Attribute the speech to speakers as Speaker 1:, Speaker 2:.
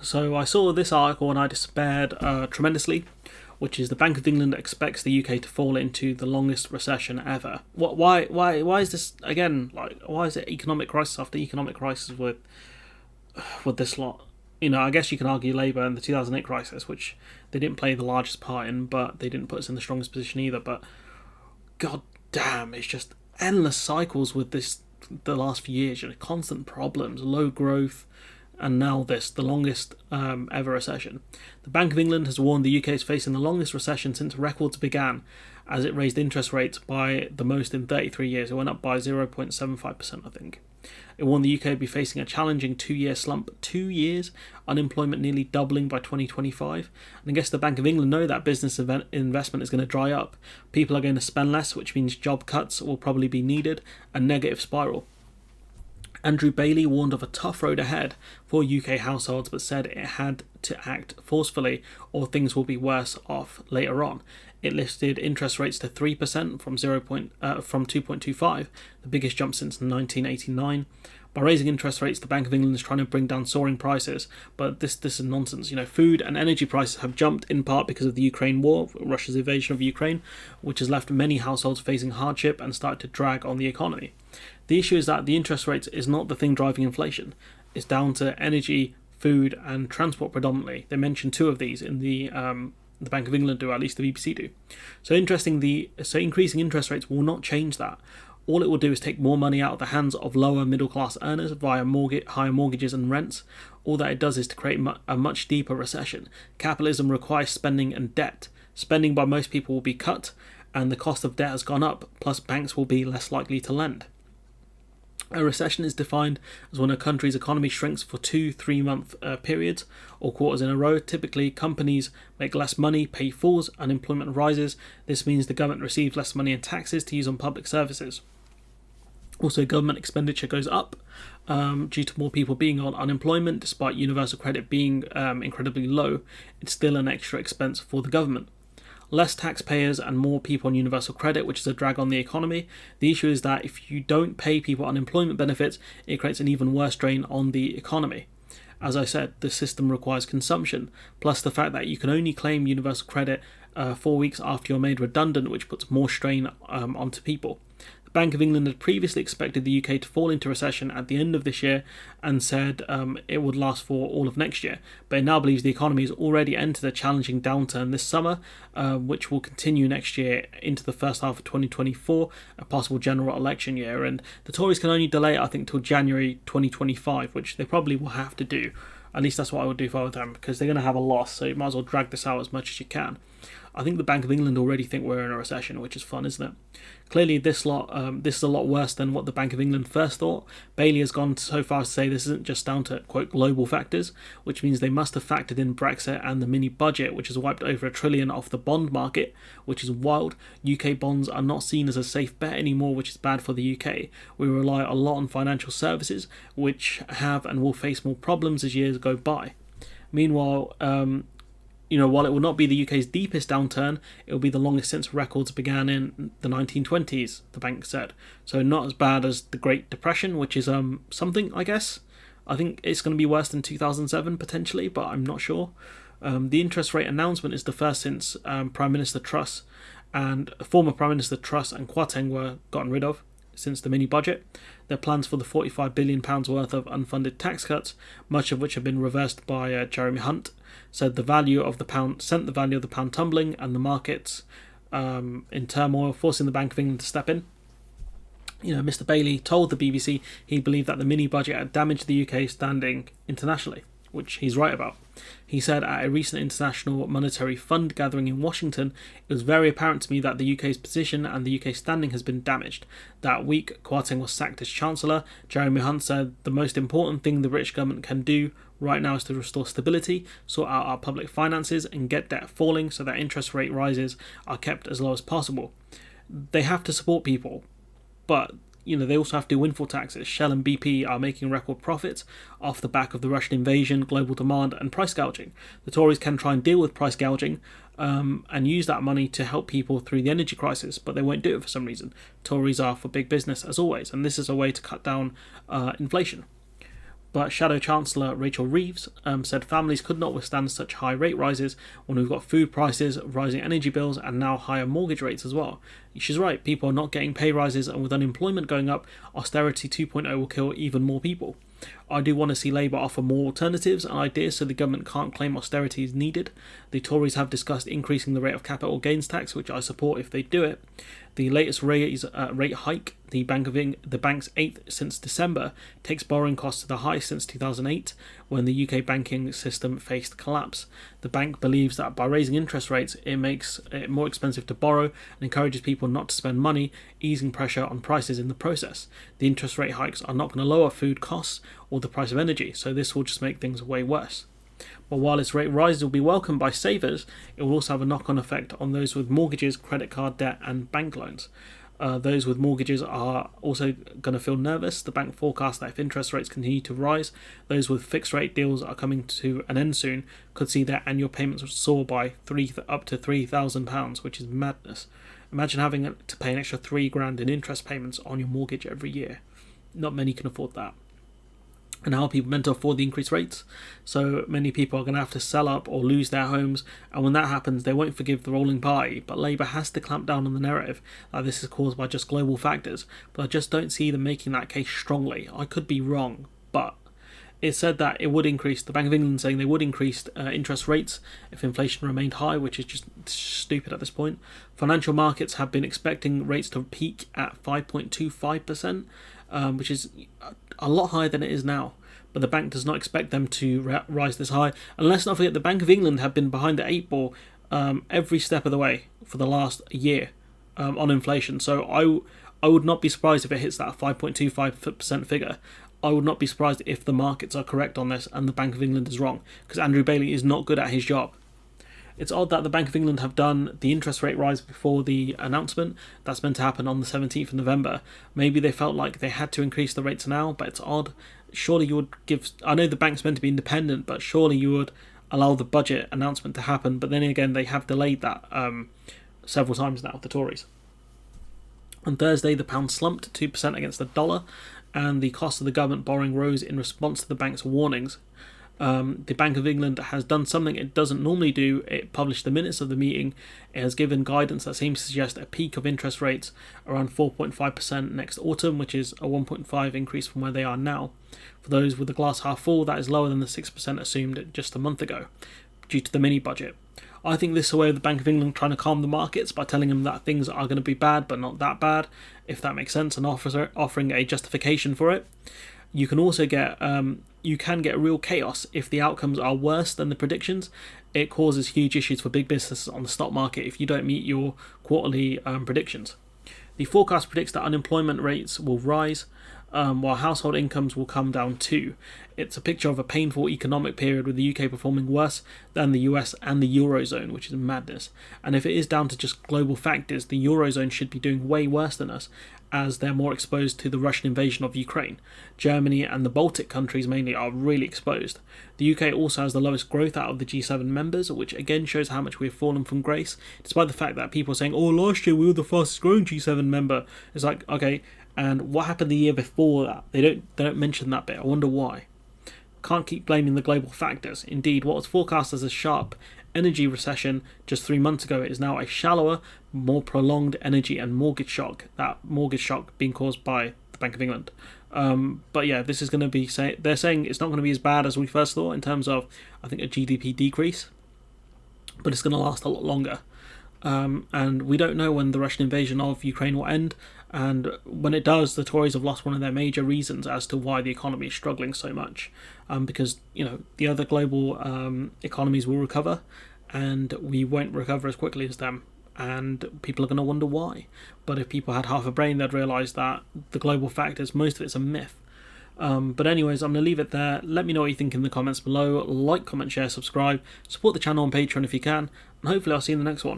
Speaker 1: So I saw this article and I despaired tremendously, which is the Bank of England expects the UK to fall into the longest recession ever. Why is this again? Like, why is it economic crisis after economic crisis with this lot? I guess you can argue Labour and the 2008 crisis, which they didn't play the largest part in, but they didn't put us in the strongest position either. But god damn, it's just endless cycles with this. The last few years, constant problems, low growth, and now this, the longest ever recession. The Bank of England has warned the UK is facing the longest recession since records began, as it raised interest rates by the most in 33 years. It went up by 0.75%, I think. It warned the UK would be facing a challenging 2-year slump. 2 years, unemployment nearly doubling by 2025. And I guess the Bank of England know that business investment is going to dry up. People are going to spend less, which means job cuts will probably be needed, a negative spiral. Andrew Bailey warned of a tough road ahead for UK households, but said it had to act forcefully or things will be worse off later on. It lifted interest rates to 3% from 2.25, the biggest jump since 1989. By raising interest rates, the Bank of England is trying to bring down soaring prices, but this is nonsense. Food and energy prices have jumped in part because of the Ukraine war, Russia's invasion of Ukraine, which has left many households facing hardship and started to drag on the economy. The issue is that the interest rates is not the thing driving inflation. It's down to energy, food, and transport predominantly. They mention two of these in the Bank of England do, at least the BBC do. So increasing interest rates will not change that. All it will do is take more money out of the hands of lower middle class earners via higher mortgages and rents. All that it does is to create a much deeper recession. Capitalism requires spending and debt. Spending by most people will be cut, and the cost of debt has gone up, plus banks will be less likely to lend. A recession is defined as when a country's economy shrinks for 2-3 month periods or quarters in a row. Typically, companies make less money, pay falls, unemployment rises. This means the government receives less money in taxes to use on public services. Also, government expenditure goes up due to more people being on unemployment. Despite universal credit being incredibly low, it's still an extra expense for the government. Less taxpayers and more people on universal credit, which is a drag on the economy. The issue is that if you don't pay people unemployment benefits, it creates an even worse drain on the economy. As I said, the system requires consumption, plus the fact that you can only claim universal credit 4 weeks after you're made redundant, which puts more strain onto people. The Bank of England had previously expected the UK to fall into recession at the end of this year and said it would last for all of next year, but it now believes the economy has already entered a challenging downturn this summer, which will continue next year into the first half of 2024, a possible general election year, and the Tories can only delay it, I think, till January 2025, which they probably will have to do. At least that's what I would do if I were them, because they're going to have a loss, so you might as well drag this out as much as you can. I think the Bank of England already think we're in a recession, which is fun, isn't it? Clearly, this is a lot worse than what the Bank of England first thought. Bailey has gone so far as to say this isn't just down to, quote, global factors, which means they must have factored in Brexit and the mini-budget, which has wiped over $1 trillion off the bond market, which is wild. UK bonds are not seen as a safe bet anymore, which is bad for the UK. We rely a lot on financial services, which have and will face more problems as years go by. Meanwhile, while it will not be the UK's deepest downturn, it will be the longest since records began in the 1920s, the bank said. So not as bad as the Great Depression, which is something, I guess. I think it's going to be worse than 2007, potentially, but I'm not sure. The interest rate announcement is the first since former Prime Minister Truss and Kwarteng were gotten rid of since the mini-budget. Their plans for the £45 billion worth of unfunded tax cuts, much of which have been reversed by Jeremy Hunt, sent the value of the pound tumbling and the markets in turmoil, forcing the Bank of England to step in. Mr. Bailey told the BBC he believed that the mini-budget had damaged the UK standing internationally, which he's right about. He said at a recent International Monetary Fund gathering in Washington, it was very apparent to me that the UK's position and the UK's standing has been damaged. That week, Kwarteng was sacked as Chancellor. Jeremy Hunt said the most important thing the British government can do right now is to restore stability, sort out our public finances, and get debt falling so that interest rate rises are kept as low as possible. They have to support people, but they also have to do windfall taxes. Shell and BP are making record profits off the back of the Russian invasion, global demand, and price gouging. The Tories can try and deal with price gouging and use that money to help people through the energy crisis, but they won't do it for some reason. Tories are for big business, as always, and this is a way to cut down inflation. But Shadow Chancellor Rachel Reeves said families could not withstand such high rate rises when we've got food prices, rising energy bills, and now higher mortgage rates as well. She's right, people are not getting pay rises, and with unemployment going up, austerity 2.0 will kill even more people. I do want to see Labour offer more alternatives and ideas so the government can't claim austerity is needed. The Tories have discussed increasing the rate of capital gains tax, which I support if they do it. The latest rate hike, the bank's eighth since December, takes borrowing costs to the highest since 2008, when the UK banking system faced collapse. The bank believes that by raising interest rates, it makes it more expensive to borrow and encourages people not to spend money, easing pressure on prices in the process. The interest rate hikes are not going to lower food costs or the price of energy, so this will just make things way worse. But while its rate rises will be welcomed by savers, it will also have a knock-on effect on those with mortgages, credit card debt and bank loans. Those with mortgages are also going to feel nervous. The bank forecasts that if interest rates continue to rise, those with fixed rate deals are coming to an end soon, could see their annual payments soar by up to £3,000, which is madness. Imagine having to pay an extra £3,000 in interest payments on your mortgage every year. Not many can afford that. And how are people meant to afford the increased rates? So many people are going to have to sell up or lose their homes, and when that happens, they won't forgive the rolling pie. But Labour has to clamp down on the narrative that this is caused by just global factors, but I just don't see them making that case strongly. I could be wrong, but it said that it would increase, the Bank of England saying they would increase interest rates if inflation remained high, which is just stupid at this point. Financial markets have been expecting rates to peak at 5.25%, which is a lot higher than it is now. But the bank does not expect them to rise this high. And let's not forget, the Bank of England have been behind the eight ball every step of the way for the last year on inflation. So I would not be surprised if it hits that 5.25% figure. I would not be surprised if the markets are correct on this and the Bank of England is wrong, because Andrew Bailey is not good at his job. It's odd that the Bank of England have done the interest rate rise before the announcement. That's meant to happen on the 17th of November. Maybe they felt like they had to increase the rates now, but it's odd. Surely you would give... I know the bank's meant to be independent, but surely you would allow the budget announcement to happen. But then again, they have delayed that several times now, the Tories. On Thursday, the pound slumped 2% against the dollar, and the cost of the government borrowing rose in response to the bank's warnings. The Bank of England has done something it doesn't normally do. It published the minutes of the meeting. It has given guidance that seems to suggest a peak of interest rates around 4.5% next autumn, which is a 1.5 increase from where they are now. For those with the glass half full, that is lower than the 6% assumed just a month ago, due to the mini budget. I think this is a way of the Bank of England trying to calm the markets by telling them that things are going to be bad, but not that bad, if that makes sense, and offering a justification for it. You can also get real chaos if the outcomes are worse than the predictions. It causes huge issues for big businesses on the stock market if you don't meet your quarterly predictions. The forecast predicts that unemployment rates will rise, while household incomes will come down too. It's a picture of a painful economic period, with the UK performing worse than the US and the Eurozone, which is madness. And if it is down to just global factors, the Eurozone should be doing way worse than us, as they're more exposed to the Russian invasion of Ukraine. Germany and the Baltic countries mainly are really exposed. The UK also has the lowest growth out of the G7 members, which again shows how much we've fallen from grace, despite the fact that people are saying, oh, last year we were the fastest growing G7 member. It's like, okay, and what happened the year before that? They don't mention that bit. I wonder why. Can't keep blaming the global factors. Indeed, what was forecast as a sharp energy recession just 3 months ago is now a shallower, more prolonged energy and mortgage shock. That mortgage shock being caused by the Bank of England. But yeah, this is going to be... They're saying it's not going to be as bad as we first thought in terms of, I think, a GDP decrease. But it's going to last a lot longer. And we don't know when the Russian invasion of Ukraine will end, and when it does, the Tories have lost one of their major reasons as to why the economy is struggling so much, because the other global economies will recover, and we won't recover as quickly as them, and people are going to wonder why. But if people had half a brain, they'd realise that the global factors, most of it's a myth. But anyways, I'm going to leave it there. Let me know what you think in the comments below. Like, comment, share, subscribe. Support the channel on Patreon if you can. And hopefully I'll see you in the next one.